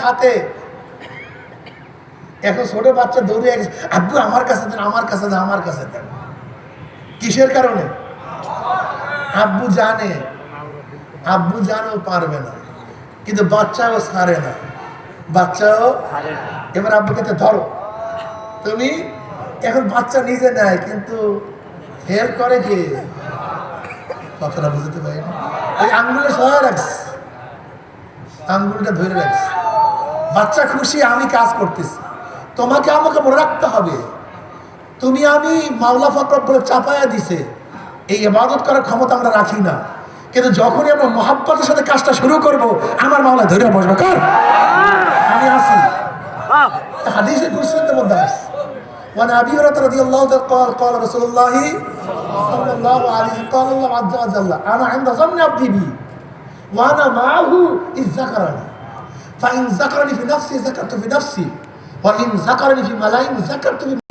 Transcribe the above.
হাতে। এখন ছোট বাচ্চা দৌড়ে গেছে, আব্বু আমার কাছে দেন, আমার কাছে দেন, আমার কাছে দেন। কিসের কারণে? আব্বু জানেও পারবে না, কিন্তু বাচ্চাও ছাড়ে না, বাচ্চাও। এবার আব্বুকে ধরো তুমি। এখন বাচ্চা নিজে নেয়, কিন্তু হেল্প করে কে? কথাটা বুঝতে পারি না। ওই আঙ্গুলে সহায় রাখছে, আঙ্গুলটা ধরে রাখছে। বাচ্চা খুশি, আমি কাজ করতেছি। তোমাকে আমাকে মনে রাখতে হবে, তুমি আমি মাওলা ফকর বলে চাপায়া দিছে। এই ইবাদত করার ক্ষমতা আমরা রাখি না, কিন্তু যখনই আমরা মহাব্বতের সাথে কাজটা শুরু করব, আমার মাওলা ধরে বসবে। কার? আমি আছি। হাদিসে কুরসির মধ্যে আছে, ওয়ান আবি হুরায়রা রাদিয়াল্লাহু তাআলা قال قال رسول الله صلى الله عليه قال الله عز وجل انا عند ظن عبدي بي وانا معه اذ ذكرني فان ذكرني في نفسي ذكرت في نفسي وان ذكرني في ملأ ذكرت